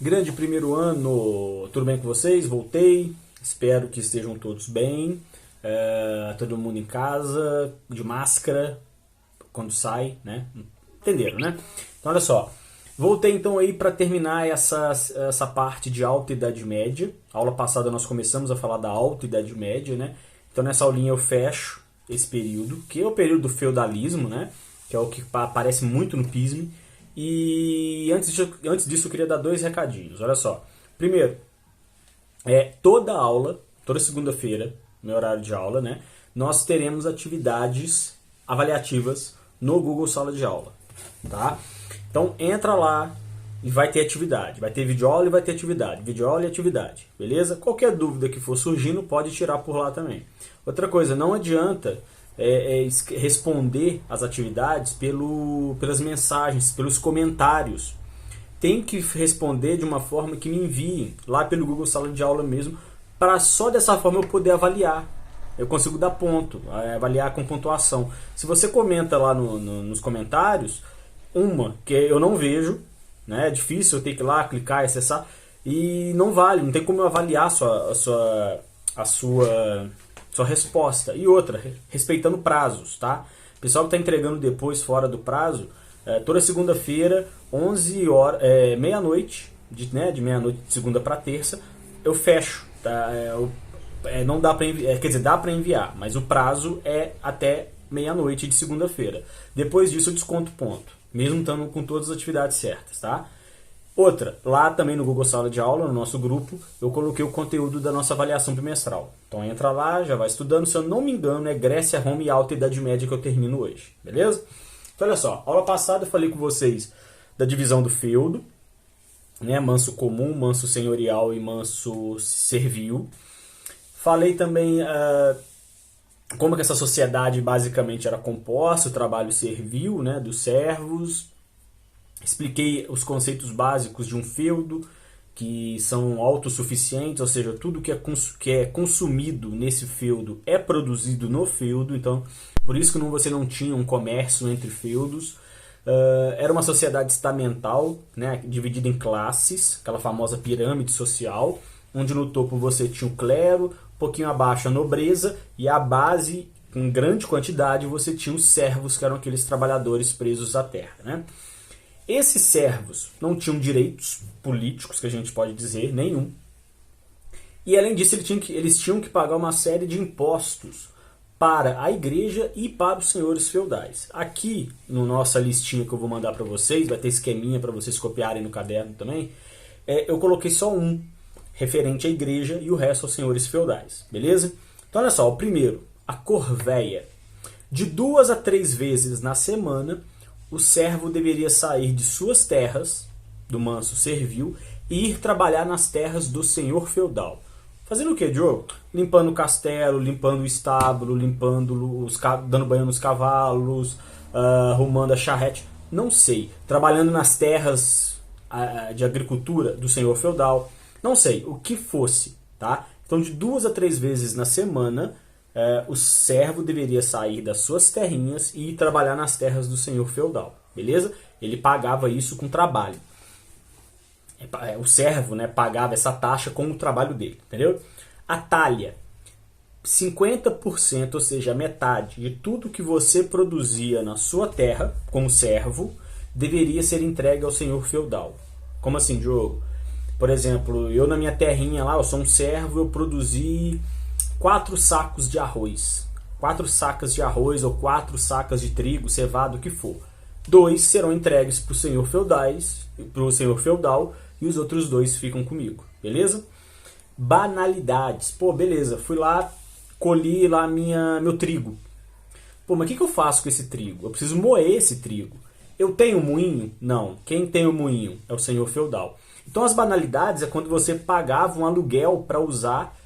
Grande primeiro ano, tudo bem com vocês? Voltei, espero que estejam todos bem. Todo mundo em casa, de máscara, quando sai, né? Entenderam, né? Então olha só, voltei então aí para terminar essa parte de Alta Idade Média. A aula passada nós começamos a falar da Alta Idade Média, né? Então nessa aulinha eu fecho esse período, que é o período do feudalismo, né? Que é o que aparece muito no Pism. E antes disso eu queria dar dois recadinhos. Olha só. Primeiro, toda aula, toda segunda-feira, no horário de aula, né, nós teremos atividades avaliativas no Google Sala de Aula. Tá? Então entra lá e vai ter atividade. Vai ter videoaula e vai ter atividade. Videoaula e atividade. Beleza? Qualquer dúvida que for surgindo pode tirar por lá também. Outra coisa, não adianta responder as atividades pelas mensagens, pelos comentários. Tem que responder de uma forma que me enviem lá pelo Google Sala de Aula mesmo, para só dessa forma eu poder avaliar. Eu consigo dar ponto, avaliar com pontuação. Se você comenta lá nos comentários, que eu não vejo, né, é difícil eu ter que ir lá, clicar e acessar, e não vale, não tem como eu avaliar a sua resposta. E outra, respeitando prazos, tá? O pessoal que está entregando depois fora do prazo, toda segunda-feira, 11 horas, meia-noite, de meia-noite de segunda para terça, eu fecho, tá? Não dá para enviar, quer dizer, dá para enviar, mas o prazo é até meia-noite de segunda-feira. Depois disso eu desconto ponto, mesmo estando com todas as atividades certas, tá? Outra, lá também no Google Sala de Aula, no nosso grupo, eu coloquei o conteúdo da nossa avaliação bimestral. Então entra lá, já vai estudando. Se eu não me engano, é Grécia, Roma e Alta Idade Média que eu termino hoje. Beleza? Então olha só, aula passada eu falei com vocês da divisão do feudo, né? Manso comum, manso senhorial e manso servil. Falei também como que essa sociedade basicamente era composta, o trabalho servil, né, dos servos. Expliquei os conceitos básicos de um feudo, que são autossuficientes, ou seja, tudo que é consumido nesse feudo é produzido no feudo, então por isso que você não tinha um comércio entre feudos. Era uma sociedade estamental, né, dividida em classes, aquela famosa pirâmide social, onde no topo você tinha o clero, um pouquinho abaixo a nobreza, e a base, em grande quantidade, você tinha os servos, que eram aqueles trabalhadores presos à terra, né? Esses servos não tinham direitos políticos, que a gente pode dizer, nenhum. E além disso, eles tinham que pagar uma série de impostos para a igreja e para os senhores feudais. Aqui, na nossa listinha que eu vou mandar para vocês, vai ter esqueminha para vocês copiarem no caderno também, eu coloquei só um, referente à igreja, e o resto aos senhores feudais. Beleza? Então olha só, o primeiro, a corvéia. De 2 a 3 vezes na semana, o servo deveria sair de suas terras, do manso servil, e ir trabalhar nas terras do senhor feudal. Fazendo o que, Diogo? Limpando o castelo, limpando o estábulo, dando banho nos cavalos, arrumando a charrete. Não sei. Trabalhando nas terras de agricultura do senhor feudal. Não sei. O que fosse, tá? Então, de 2 a 3 vezes na semana, o servo deveria sair das suas terrinhas e ir trabalhar nas terras do senhor feudal, beleza? Ele pagava isso com trabalho. O servo, né, pagava essa taxa com o trabalho dele, entendeu? A talha, 50%, ou seja, a metade de tudo que você produzia na sua terra como servo, deveria ser entregue ao senhor feudal. Como assim, Diogo? Por exemplo, eu na minha terrinha lá, eu sou um servo, eu produzi 4 sacos de arroz. 4 sacas de arroz ou 4 sacas de trigo, cevado, o que for. 2 serão entregues para o senhor feudal e os outros 2 ficam comigo. Beleza? Banalidades. Pô, beleza. Fui lá, colhi lá meu trigo. Pô, mas o que eu faço com esse trigo? Eu preciso moer esse trigo. Eu tenho moinho? Não. Quem tem o moinho é o senhor feudal. Então as banalidades é quando você pagava um aluguel para usar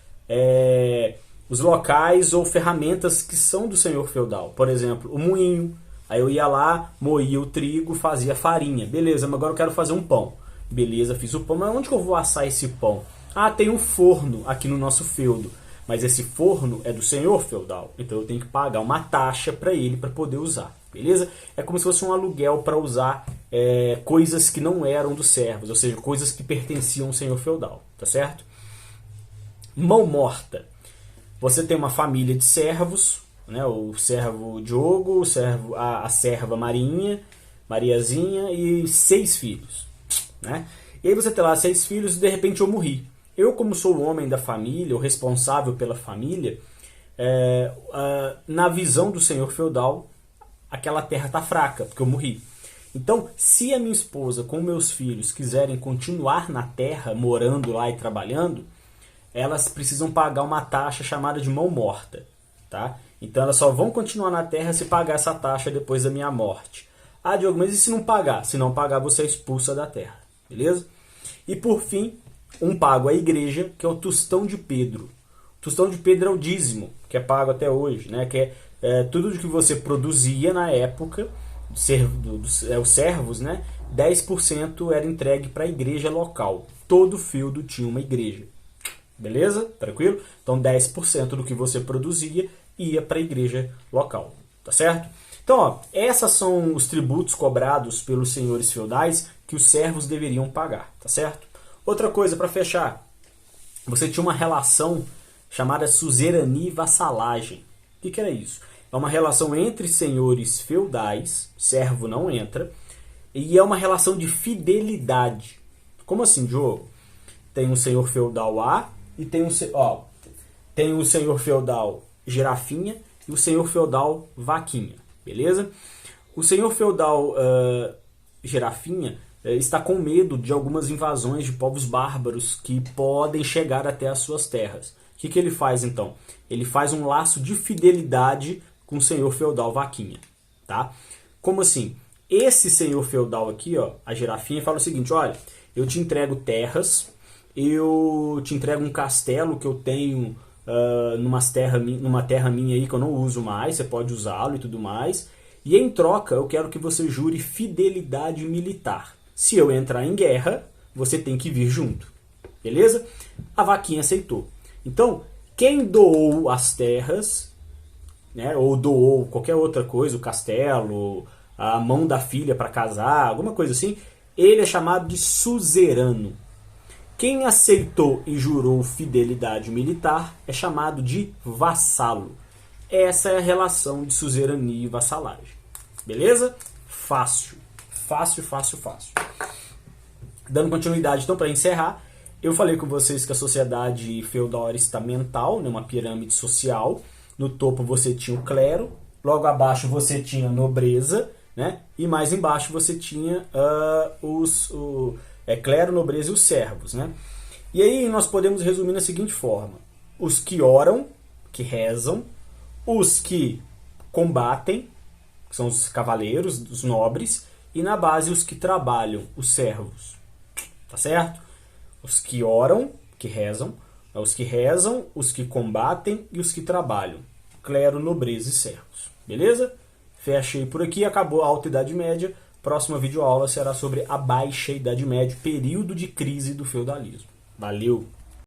os locais ou ferramentas que são do senhor feudal. Por exemplo, o moinho. Aí eu ia lá, moía o trigo, fazia farinha. Beleza, mas agora eu quero fazer um pão. Beleza, fiz o pão, mas onde que eu vou assar esse pão? Ah, tem um forno aqui no nosso feudo. Mas esse forno é do senhor feudal. Então eu tenho que pagar uma taxa para ele para poder usar. beleza? É como se fosse um aluguel para usar coisas que não eram dos servos, ou seja, coisas que pertenciam ao senhor feudal, tá certo? Mão morta. Você tem uma família de servos, né? O servo Diogo, a serva Marinha, Mariazinha e 6 filhos, né? E aí você tem lá 6 filhos e de repente eu morri. Eu, como sou o homem da família, o responsável pela família, na visão do senhor feudal, aquela terra está fraca, porque eu morri. Então, se a minha esposa com meus filhos quiserem continuar na terra, morando lá e trabalhando, elas precisam pagar uma taxa chamada de mão morta, tá? Então elas só vão continuar na terra se pagar essa taxa depois da minha morte. Ah, Diogo, mas e se não pagar? Se não pagar, você é expulsa da terra, beleza? E por fim, um pago à igreja, que é o tostão de Pedro. O tostão de Pedro é o dízimo, que é pago até hoje, né? Que é tudo que você produzia na época, os servos, né? 10% era entregue para a igreja local. Todo feudo tinha uma igreja. Beleza? Tranquilo? Então 10% do que você produzia ia para a igreja local. Tá certo? Então, ó, esses são os tributos cobrados pelos senhores feudais que os servos deveriam pagar. Tá certo? Outra coisa para fechar. Você tinha uma relação chamada suzerania e vassalagem. O que era isso? É uma relação entre senhores feudais, servo não entra, e é uma relação de fidelidade. Como assim, Diogo? Tem um senhor feudal A e tem o senhor feudal Girafinha e o senhor feudal Vaquinha, beleza? O senhor feudal Girafinha está com medo de algumas invasões de povos bárbaros que podem chegar até as suas terras. O que ele faz então? Ele faz um laço de fidelidade com o senhor feudal Vaquinha, tá? Como assim? Esse senhor feudal aqui, ó, a Girafinha, fala o seguinte: olha, eu te entrego terras, eu te entrego um castelo que eu tenho numa terra minha aí que eu não uso mais, você pode usá-lo e tudo mais, e em troca eu quero que você jure fidelidade militar. Se eu entrar em guerra, você tem que vir junto, beleza? A Vaquinha aceitou. Então, quem doou as terras, né, ou doou qualquer outra coisa, o castelo, a mão da filha para casar, alguma coisa assim, ele é chamado de suzerano. Quem aceitou e jurou fidelidade militar é chamado de vassalo. Essa é a relação de suzerania e vassalagem. Beleza? Fácil. Fácil, fácil, fácil. Dando continuidade, então, para encerrar, eu falei com vocês que a sociedade feudal era estamental, né, uma pirâmide social. No topo você tinha o clero, logo abaixo você tinha a nobreza, né, e mais embaixo você tinha clero, nobreza e os servos, né? E aí nós podemos resumir da seguinte forma: os que oram, que rezam, os que combatem, que são os cavaleiros, os nobres, e na base os que trabalham, os servos. Tá certo? Os que oram, que rezam, os que combatem e os que trabalham. Clero, nobreza e servos. Beleza? Fechei por aqui, acabou a Alta Idade Média. Próxima videoaula será sobre a Baixa Idade Média, período de crise do feudalismo. Valeu!